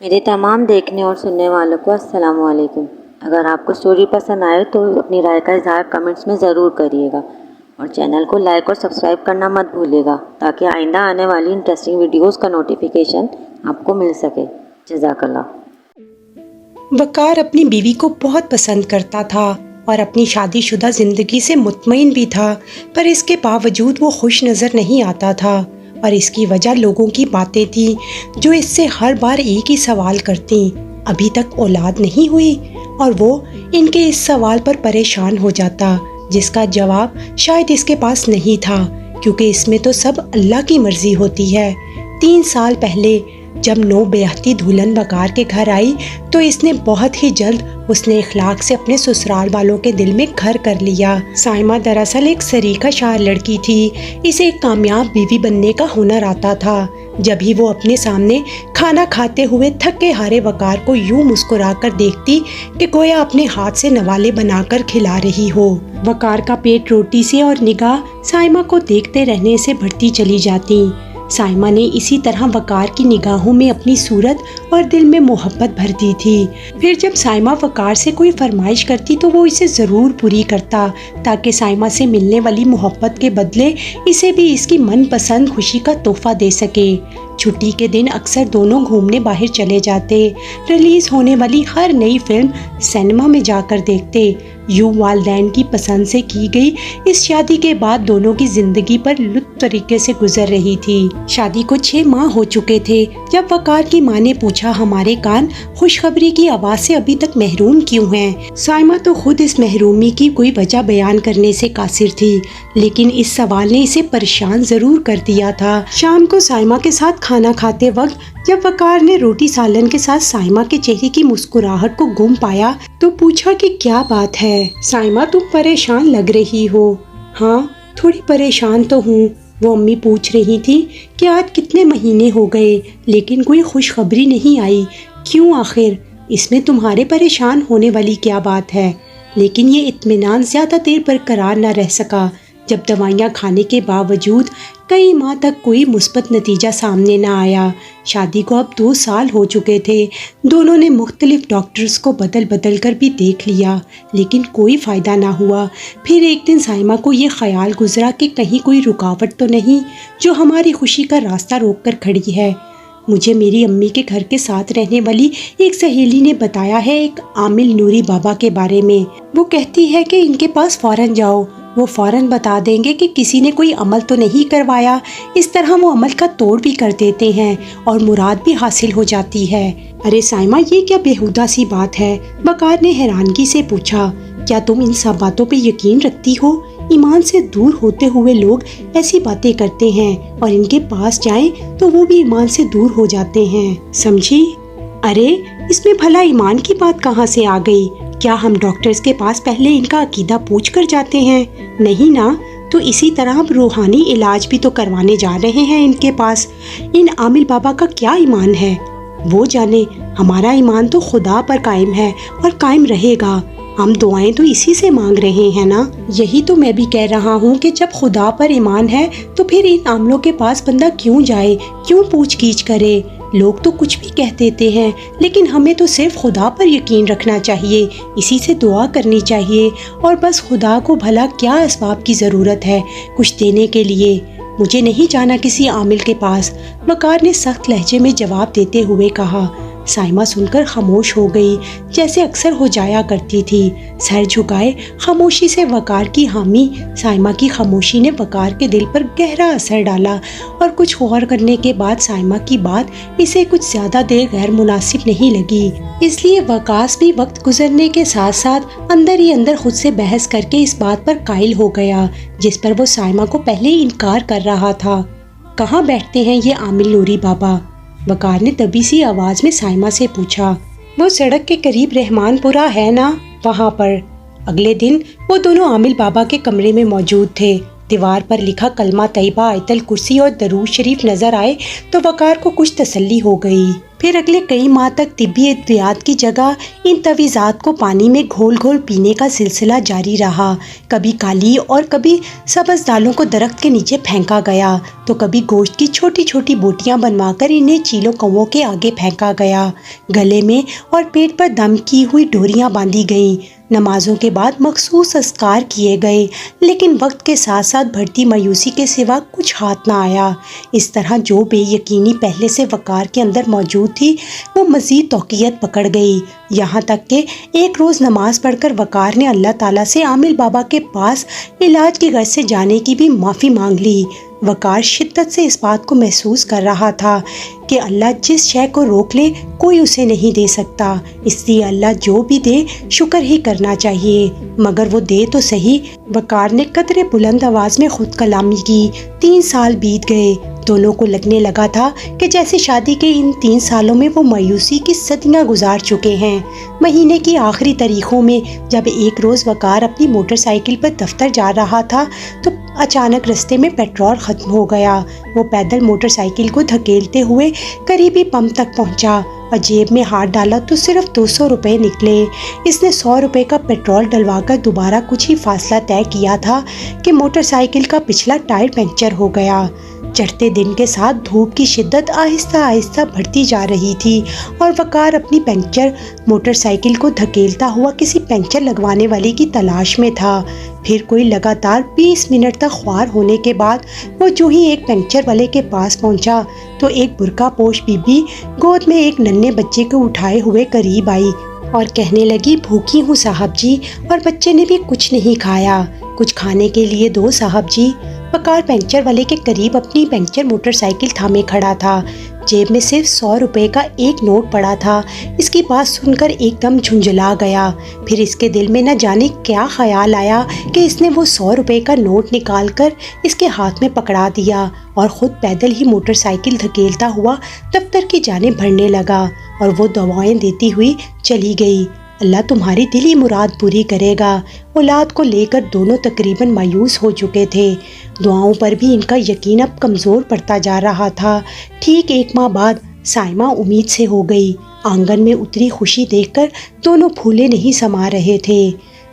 میرے تمام دیکھنے اور سننے والوں کو السلام علیکم۔ اگر آپ کو اسٹوری پسند آئے تو اپنی رائے کا اظہار کمنٹس میں ضرور کریے گا اور چینل کو لائک اور سبسکرائب کرنا مت بھولیے گا تاکہ آئندہ آنے والی انٹرسٹنگ ویڈیوز کا نوٹیفیکیشن آپ کو مل سکے۔ جزاک اللہ۔ وقار اپنی بیوی کو بہت پسند کرتا تھا اور اپنی شادی شدہ زندگی سے مطمئن بھی تھا، پر اس کے باوجود وہ خوش نظر نہیں آتا تھا، اور اس کی وجہ لوگوں کی باتیں تھیں جو اس سے ہر بار ایک ہی سوال کرتیں، ابھی تک اولاد نہیں ہوئی؟ اور وہ ان کے اس سوال پر پریشان ہو جاتا، جس کا جواب شاید اس کے پاس نہیں تھا، کیونکہ اس میں تو سب اللہ کی مرضی ہوتی ہے۔ 3 سال پہلے جب نو بیاہتی دلہن وقار کے گھر آئی تو اس نے بہت ہی جلد حسن اخلاق سے اپنے سسرال والوں کے دل میں گھر کر لیا۔ سائمہ دراصل ایک سریقہ شار لڑکی تھی، اسے ایک کامیاب بیوی بننے کا ہنر آتا تھا۔ جب ہی وہ اپنے سامنے کھانا کھاتے ہوئے تھکے ہارے وقار کو یوں مسکرا کر دیکھتی کہ گویا اپنے ہاتھ سے نوالے بنا کر کھلا رہی ہو، وقار کا پیٹ روٹی سے اور نگاہ سائمہ کو دیکھتے رہنے سے بڑھتی چلی جاتی۔ سائمہ نے اسی طرح وقار کی نگاہوں میں اپنی صورت اور دل میں محبت بھر دی تھی۔ پھر جب سائمہ وقار سے کوئی فرمائش کرتی تو وہ اسے ضرور پوری کرتا، تاکہ سائمہ سے ملنے والی محبت کے بدلے اسے بھی اس کی من پسند خوشی کا تحفہ دے سکے۔ چھٹی کے دن اکثر دونوں گھومنے باہر چلے جاتے، ریلیز ہونے والی ہر نئی فلم سینما میں جا کر دیکھتے۔ یوں والدین کی پسند سے کی گئی اس شادی کے بعد دونوں کی زندگی پر لطف طریقے سے گزر رہی تھی۔ شادی کو 6 ماہ ہو چکے تھے جب وقار کی ماں نے پوچھا، ہمارے کان خوشخبری کی آواز سے ابھی تک محروم کیوں ہیں؟ سائمہ تو خود اس محرومی کی کوئی وجہ بیان کرنے سے قاصر تھی، لیکن اس سوال نے اسے پریشان ضرور کر دیا تھا۔ شام کو سائمہ کے ساتھ کھانا کھاتے وقت جب وقار نے روٹی سالن کے ساتھ سائمہ کے چہرے کی مسکراہٹ کو گم پایا تو پوچھا کہ کیا بات ہے؟ سائمہ، تم پریشان لگ رہی ہو۔ ہاں، تھوڑی پریشان تو ہوں۔ وہ امی پوچھ رہی تھی کہ آج کتنے مہینے ہو گئے لیکن کوئی خوشخبری نہیں آئی، کیوں آخر؟ اس میں تمہارے پریشان ہونے والی کیا بات ہے؟ لیکن یہ اطمینان زیادہ دیر برقرار نہ رہ سکا جب دوائیاں کھانے کے باوجود کئی ماہ تک کوئی مثبت نتیجہ سامنے نہ آیا۔ شادی کو اب 2 سال ہو چکے تھے، دونوں نے مختلف ڈاکٹرز کو بدل بدل کر بھی دیکھ لیا لیکن کوئی فائدہ نہ ہوا۔ پھر ایک دن سائمہ کو یہ خیال گزرا کہ کہیں کوئی رکاوٹ تو نہیں جو ہماری خوشی کا راستہ روک کر کھڑی ہے۔ مجھے میری امی کے گھر کے ساتھ رہنے والی ایک سہیلی نے بتایا ہے ایک عامل نوری بابا کے بارے میں۔ وہ کہتی ہے کہ ان کے پاس فوراً جاؤ، وہ فوراً بتا دیں گے کہ کسی نے کوئی عمل تو نہیں کروایا۔ اس طرح وہ عمل کا توڑ بھی کر دیتے ہیں اور مراد بھی حاصل ہو جاتی ہے۔ ارے سائمہ، یہ کیا بیہودہ سی بات ہے؟ وقار نے حیرانگی سے پوچھا۔ کیا تم ان سب باتوں پہ یقین رکھتی ہو؟ ایمان سے دور ہوتے ہوئے لوگ ایسی باتیں کرتے ہیں اور ان کے پاس جائیں تو وہ بھی ایمان سے دور ہو جاتے ہیں، سمجھی؟ ارے اس میں بھلا ایمان کی بات کہاں سے آ گئی؟ کیا ہم ڈاکٹرز کے پاس پہلے ان کا عقیدہ پوچھ کر جاتے ہیں؟ نہیں نا، تو اسی طرح ہم روحانی علاج بھی تو کروانے جا رہے ہیں ان کے پاس۔ ان عامل بابا کا کیا ایمان ہے؟ وہ جانے، ہمارا ایمان تو خدا پر قائم ہے اور قائم رہے گا۔ ہم دعائیں تو اسی سے مانگ رہے ہیں نا۔ یہی تو میں بھی کہہ رہا ہوں کہ جب خدا پر ایمان ہے تو پھر ان عاملوں کے پاس بندہ کیوں جائے، کیوں پوچھ گیچھ کرے؟ لوگ تو کچھ بھی کہہ دیتے ہیں لیکن ہمیں تو صرف خدا پر یقین رکھنا چاہیے، اسی سے دعا کرنی چاہیے، اور بس خدا کو بھلا کیا اسباب کی ضرورت ہے کچھ دینے کے لیے؟ مجھے نہیں جانا کسی عامل کے پاس، وقار نے سخت لہجے میں جواب دیتے ہوئے کہا۔ سائمہ سن کر خاموش ہو گئی، جیسے اکثر ہو جایا کرتی تھی، سر جھکائے خاموشی سے وقار کی حامی۔ سائمہ کی خاموشی نے وقار کے دل پر گہرا اثر ڈالا اور کچھ غور کرنے کے بعد سائمہ کی بات اسے کچھ زیادہ دیر غیر مناسب نہیں لگی، اس لیے وقاص بھی وقت گزرنے کے ساتھ ساتھ اندر ہی اندر خود سے بحث کر کے اس بات پر قائل ہو گیا جس پر وہ سائمہ کو پہلے انکار کر رہا تھا۔ کہاں بیٹھتے ہیں یہ عامل نوری بابا؟ وقار نے دبی سی آواز میں سائمہ سے پوچھا۔ وہ سڑک کے قریب رحمان پورہ ہے نا، وہاں پر۔ اگلے دن وہ دونوں عامل بابا کے کمرے میں موجود تھے۔ دیوار پر لکھا کلمہ طیبہ، آیت الکرسی اور درود شریف نظر آئے تو وقار کو کچھ تسلی ہو گئی۔ پھر اگلے کئی ماہ تک طبی ادویات کی جگہ ان تعویذات کو پانی میں گھول گھول پینے کا سلسلہ جاری رہا۔ کبھی کالی اور کبھی سبز دالوں کو درخت کے نیچے پھینکا گیا تو کبھی گوشت کی چھوٹی چھوٹی بوٹیاں بنوا کر انہیں چیلوں کووں کے آگے پھینکا گیا۔ گلے میں اور پیٹ پر دم کی ہوئی ڈوریاں باندھی گئیں۔ نمازوں کے بعد مخصوص اذکار کیے گئے، لیکن وقت کے ساتھ ساتھ بڑھتی مایوسی کے سوا کچھ ہاتھ نہ آیا۔ اس طرح جو بے یقینی پہلے سے وقار کے اندر موجود تھی وہ مزید توقیت پکڑ گئی، یہاں تک کہ ایک روز نماز پڑھ کر وقار نے اللہ تعالیٰ سے عامل بابا کے پاس علاج کی غرض سے جانے کی بھی معافی مانگ لی۔ وقار شدت سے اس بات کو محسوس کر رہا تھا کہ اللہ جس شے کو روک لے کوئی اسے نہیں دے سکتا، اس لیے اللہ جو بھی دے شکر ہی کرنا چاہیے، مگر وہ دے تو صحیح۔ وقار نے قدرے بلند آواز میں خود کلامی کی۔ 3 سال بیت گئے، دونوں کو لگنے لگا تھا کہ جیسے شادی کے ان 3 سالوں میں وہ مایوسی کی صدیاں گزار چکے ہیں۔ مہینے کی آخری تاریخوں میں جب ایک روز وقار اپنی موٹر سائیکل پر دفتر جا رہا تھا تو اچانک رستے میں پیٹرول ختم ہو گیا۔ وہ پیدل موٹر سائیکل کو دھکیلتے ہوئے قریبی پمپ تک پہنچا اور جیب میں ہاتھ ڈالا تو صرف 200 روپے نکلے۔ اس نے 100 روپے کا پیٹرول ڈلوا کر دوبارہ کچھ ہی فاصلہ طے کیا تھا کہ موٹر سائیکل کا پچھلا ٹائر پنکچر ہو گیا۔ چڑھتے دن کے ساتھ دھوپ کی شدت آہستہ آہستہ بڑھتی جا رہی تھی اور وقار اپنی پنکچر موٹر سائیکل کو دھکیلتا ہوا کسی پنکچر لگوانے والے کی تلاش میں تھا۔ پھر کوئی لگاتار 20 منٹ تک خوار ہونے کے بعد وہ جو ہی ایک پنکچر والے کے پاس پہنچا تو ایک برقع پوش بی بی گود میں ایک ننھے بچے کو اٹھائے ہوئے قریب آئی اور کہنے لگی، بھوکی ہوں صاحب جی، اور بچے نے بھی کچھ نہیں کھایا، کچھ کھانے کے لیے دو صاحب جی۔ وقار پنکچر والے کے قریب اپنی پنکچر موٹر سائیکل تھامے کھڑا تھا، جیب میں صرف 100 روپے کا ایک نوٹ پڑا تھا۔ اس کی بات سن کر ایک دم جھنجھلا گیا۔ پھر اس کے دل میں نہ جانے کیا خیال آیا کہ اس نے وہ 100 روپے کا نوٹ نکال کر اس کے ہاتھ میں پکڑا دیا اور خود پیدل ہی موٹر سائیکل دھکیلتا ہوا دفتر کی جانب بڑھنے لگا اور وہ دعائیں دیتی ہوئی چلی گئی۔ اللہ تمہاری دلی مراد پوری کرے گا۔ اولاد کو لے کر دونوں تقریباً مایوس ہو چکے تھے۔ دعاؤں پر بھی ان کا یقین اب کمزور پڑتا جا رہا تھا۔ ٹھیک 1 ماہ بعد سائمہ امید سے ہو گئی۔ آنگن میں اتری خوشی دیکھ کر دونوں پھولے نہیں سما رہے تھے۔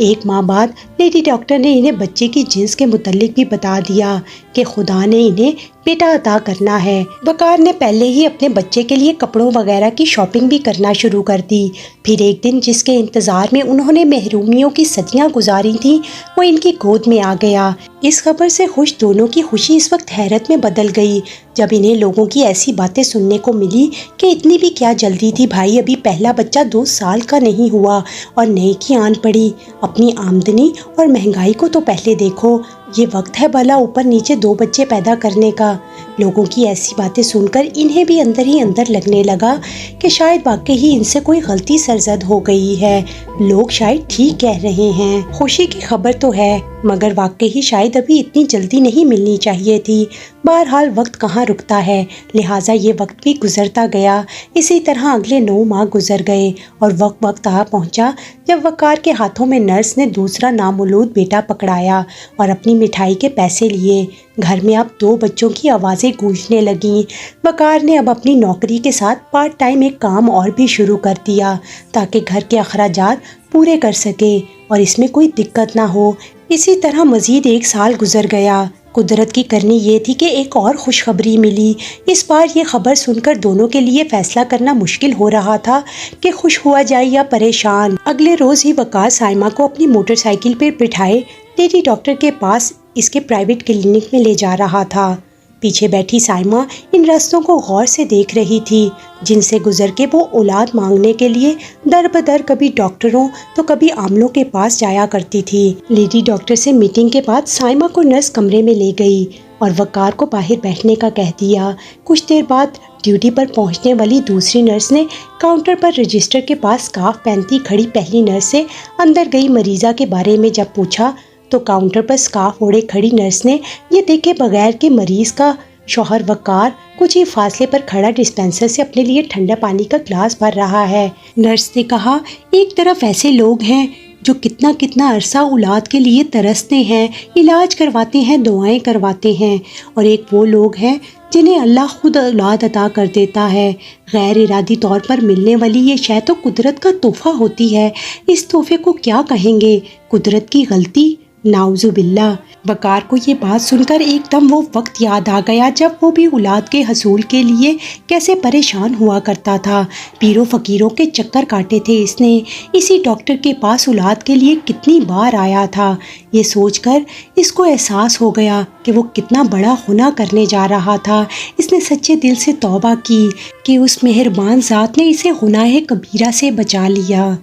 1 ماہ بعد لیڈی ڈاکٹر نے انہیں بچے کی جنس کے متعلق بھی بتا دیا کہ خدا نے انہیں بیٹا عطا کرنا ہے۔ وقار نے پہلے ہی اپنے بچے کے لیے کپڑوں وغیرہ کی شاپنگ بھی کرنا شروع کر دی۔ پھر ایک دن جس کے انتظار میں انہوں نے محرومیوں کی صدیاں گزاری تھیں وہ ان کی گود میں آ گیا۔ اس خبر سے خوش دونوں کی خوشی اس وقت حیرت میں بدل گئی جب انہیں لوگوں کی ایسی باتیں سننے کو ملی کہ اتنی بھی کیا جلدی تھی بھائی، ابھی پہلا بچہ 2 سال کا نہیں ہوا اور نئے کی آن پڑی۔ اپنی آمدنی اور مہنگائی کو تو پہلے دیکھو، یہ وقت ہے بھلا اوپر نیچے 2 بچے پیدا کرنے کا۔ لوگوں کی ایسی باتیں سن کر انہیں بھی اندر ہی اندر لگنے لگا کہ شاید واقعی ہی ان سے کوئی غلطی سرزد ہو گئی ہے، لوگ شاید ٹھیک کہہ رہے ہیں۔ خوشی کی خبر تو ہے مگر واقعی ہی شاید ابھی اتنی جلدی نہیں ملنی چاہیے تھی۔ بہرحال وقت کہاں رکتا ہے، لہٰذا یہ وقت بھی گزرتا گیا۔ اسی طرح اگلے 9 ماہ گزر گئے اور وقت آ پہنچا جب وقار کے ہاتھوں میں نرس نے دوسرا نامولود بیٹا پکڑایا اور اپنی مٹھائی کے پیسے لیے۔ گھر میں اب 2 بچوں کی آوازیں گونجنے لگیں۔ وقار نے اب اپنی نوکری کے ساتھ پارٹ ٹائم ایک کام اور بھی شروع کر دیا تاکہ گھر کے اخراجات پورے کر سکے اور اس میں کوئی دقت نہ ہو۔ اسی طرح مزید 1 سال گزر گیا۔ قدرت کی کرنی یہ تھی کہ ایک اور خوشخبری ملی۔ اس بار یہ خبر سن کر دونوں کے لیے فیصلہ کرنا مشکل ہو رہا تھا کہ خوش ہوا جائے یا پریشان۔ اگلے روز ہی وقار سائمہ کو اپنی موٹر سائیکل پر بٹھائے لیڈی ڈاکٹر کے پاس اس کے پرائیویٹ کلینک میں لے جا رہا تھا۔ پیچھے بیٹھی سائمہ ان راستوں کو غور سے دیکھ رہی تھی جن سے گزر کے وہ اولاد مانگنے کے لیے در بدر کبھی ڈاکٹروں تو کبھی عاملوں کے پاس جایا کرتی تھی۔ لیڈی ڈاکٹر سے میٹنگ کے بعد سائمہ کو نرس کمرے میں لے گئی اور وقار کو باہر بیٹھنے کا کہہ دیا۔ کچھ دیر بعد ڈیوٹی پر پہنچنے والی دوسری نرس نے کاؤنٹر پر رجسٹر کے پاس اسکارف پہنتی کھڑی پہلی نرس سے اندر گئی مریضہ کے بارے میں جب پوچھا تو کاؤنٹر پر اسکارف اوڑھے کھڑی نرس نے یہ دیکھے بغیر کہ مریض کا شوہر وقار کچھ ہی فاصلے پر کھڑا ڈسپینسر سے اپنے لیے ٹھنڈا پانی کا گلاس بھر رہا ہے۔ نرس نے کہا، ایک طرف ایسے لوگ ہیں جو کتنا کتنا عرصہ اولاد کے لیے ترستے ہیں، علاج کرواتے ہیں، دعائیں کرواتے ہیں، اور ایک وہ لوگ ہیں جنہیں اللہ خود اولاد عطا کر دیتا ہے۔ غیر ارادی طور پر ملنے والی یہ شے تو قدرت کا تحفہ ہوتی ہے، اس تحفے کو کیا کہیں گے؟ قدرت کی غلطی؟ نعوذ باللہ۔ وقار کو یہ بات سن کر ایک دم وہ وقت یاد آ گیا جب وہ بھی اولاد کے حصول کے لیے کیسے پریشان ہوا کرتا تھا۔ پیروں فقیروں کے چکر کاٹے تھے اس نے، اسی ڈاکٹر کے پاس اولاد کے لیے کتنی بار آیا تھا۔ یہ سوچ کر اس کو احساس ہو گیا کہ وہ کتنا بڑا گناہ کرنے جا رہا تھا۔ اس نے سچے دل سے توبہ کی کہ اس مہربان ذات نے اسے گناہ کبیرہ سے بچا لیا۔